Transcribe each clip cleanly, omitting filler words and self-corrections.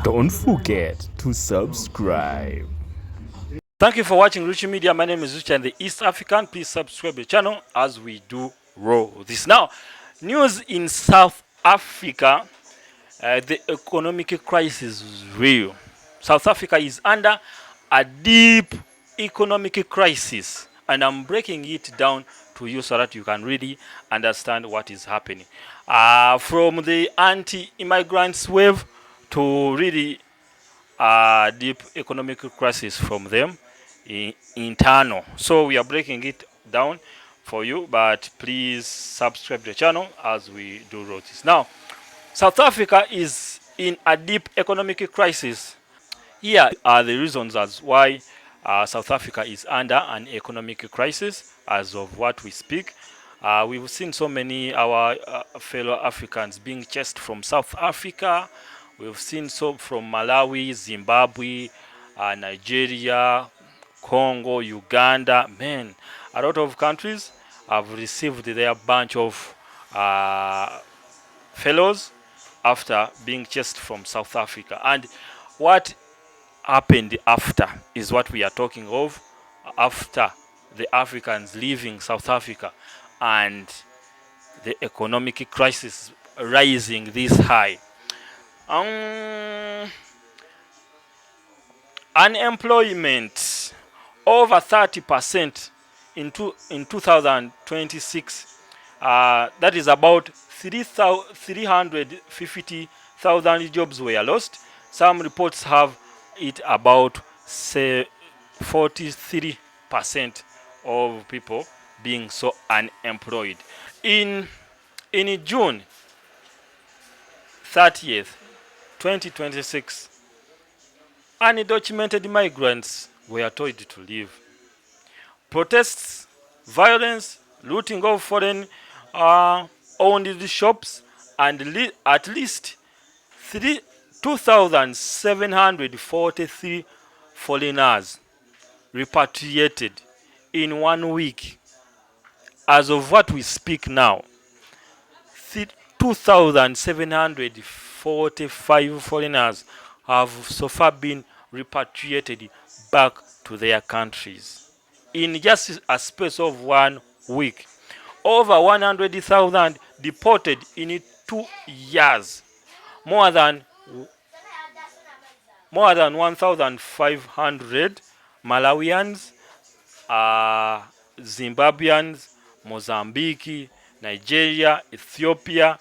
Don't forget to subscribe. Thank you for watching Ruchi Media. My name is Ruchi and the East African. Please subscribe the channel as we do roll this. Now, news in South Africa. The economic crisis is real. South Africa is under a deep economic crisis, and I'm breaking it down to you so that you can really understand what is happening. From the anti-immigrants wave to really deep economic crisis from them internal. So we are breaking it down for you, but please subscribe to the channel as we do this. Now, South Africa is in a deep economic crisis. Here are the reasons as why South Africa is under an economic crisis as of what we speak. We've seen so many our fellow Africans being chased from South Africa. We've seen so from Malawi, Zimbabwe, Nigeria, Congo, Uganda. Man, a lot of countries have received their bunch of fellows after being chased from South Africa. And what happened after is what we are talking of, after the Africans leaving South Africa and the economic crisis rising this high. Unemployment over 30% in 2026. That is about 350,000 jobs were lost. Some reports have it about 43% of people being so unemployed. In June 30th, 2026, undocumented migrants were told to leave. Protests, violence, looting of foreign owned shops, and at least 2,743 foreigners repatriated in 1 week. As of what we speak now, 2,745 foreigners have so far been repatriated back to their countries in just a space of 1 week. Over 100,000 deported in 2 years. More than 1,500 Malawians, Zimbabweans, Mozambique, Nigeria, Ethiopia,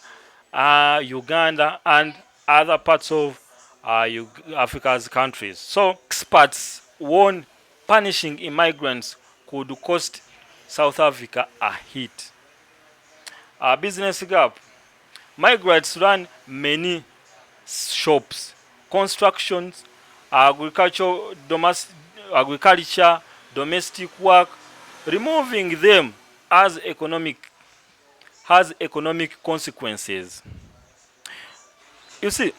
Uganda, and other parts of Africa's countries. So experts warn punishing immigrants could cost South Africa a hit. Business gap. Migrants run many shops, constructions, agriculture, domestic work. Removing them has economic consequences. You see,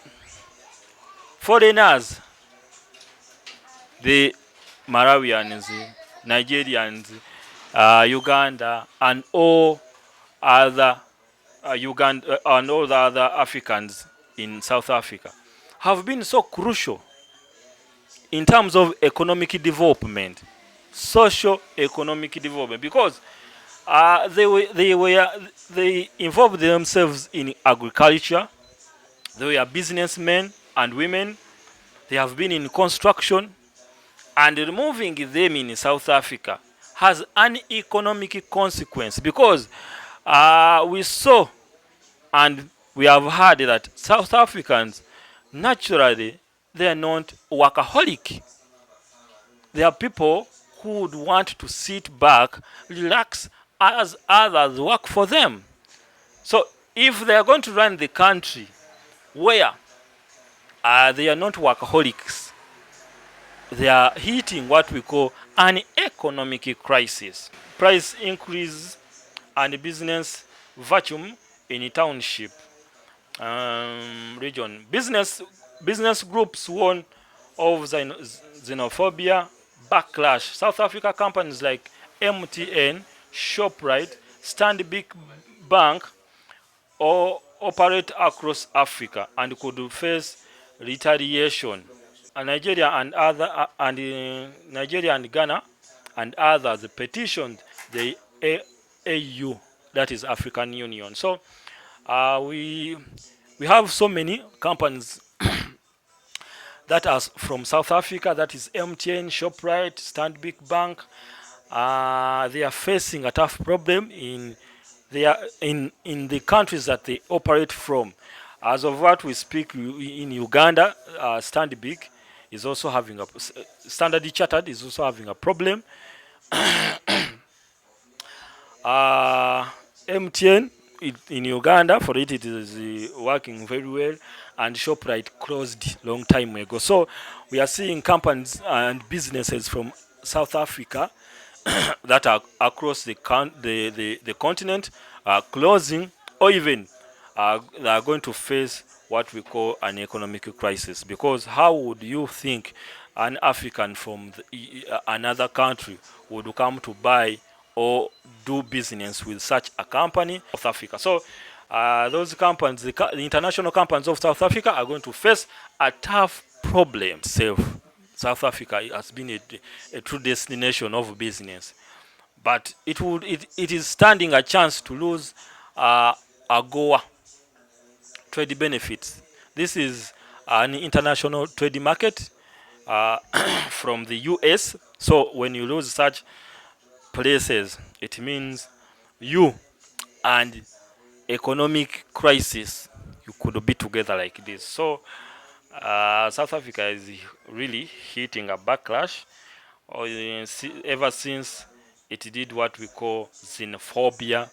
foreigners, the Malawians, Nigerians, Uganda, and all other and all the other Africans in South Africa have been so crucial in terms of economic development, social economic development, because they involved themselves in agriculture. They were businessmen and women. They have been in construction, and removing them in South Africa has an economic consequence, because we saw and we have heard that South Africans, naturally, they are not workaholic. They are people who would want to sit back, relax, as others work for them. So if they are going to run the country where they are not workaholics, they are hitting what we call an economic crisis. Price increase and business vacuum in a township region. Business groups warn of xenophobia backlash. South Africa companies like MTN, Shoprite, Stabic Bank or operate across Africa and could face retaliation. Nigeria and Nigeria and Ghana and others petitioned the AU, that is African Union. So we have so many companies that are from South Africa, that is MTN, Shoprite, Stabic Bank. They are facing a tough problem in the countries that they operate from. As of what we speak, in Uganda, Stabic is also having a Standard Chartered is also having a problem. MTN in Uganda, for it is working very well, and Shoprite closed long time ago. So we are seeing companies and businesses from South Africa that are across the continent are closing, or even they are going to face what we call an economic crisis. Because how would you think an African from another country would come to buy or do business with such a company, South Africa? So those companies, the international companies of South Africa, are going to face a tough problem. South Africa has been a true destination of business, but it is standing a chance to lose AGOA trade benefits. This is an international trade market from the US. So when you lose such places, it means you and economic crisis, you could be together like this. So South Africa is really hitting a backlash ever since it did what we call xenophobia,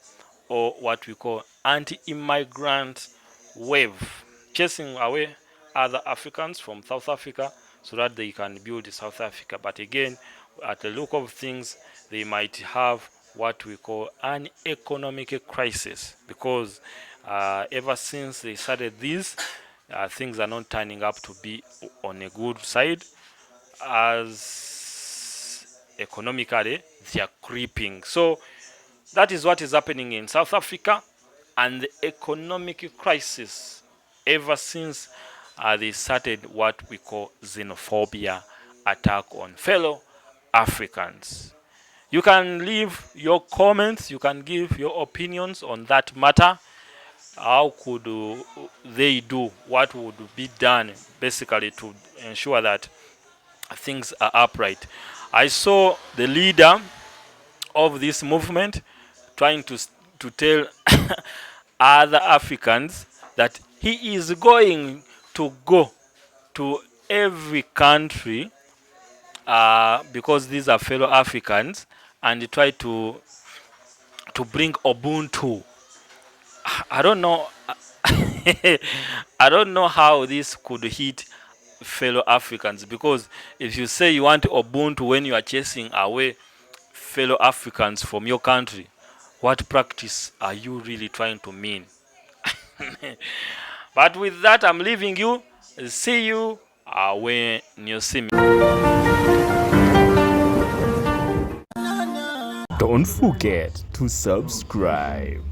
or what we call anti-immigrant wave, chasing away other Africans from South Africa so that they can build South Africa. But again, at the look of things, they might have what we call an economic crisis, because ever since they started this, things are not turning up to be on a good side, as economically they are creeping. So that is what is happening in South Africa, and the economic crisis ever since they started what we call xenophobia attack on fellow Africans. You can leave your comments, you can give your opinions on that matter. How could they do? What would be done basically to ensure that things are upright? I saw the leader of this movement trying to tell other Africans that he is going to go to every country, because these are fellow Africans, and try to bring Ubuntu. I don't know. I don't know how this could hit fellow Africans, because if you say you want Ubuntu when you are chasing away fellow Africans from your country, what practice are you really trying to mean? But with that, I'm leaving you. See you when you see me. Don't forget to subscribe.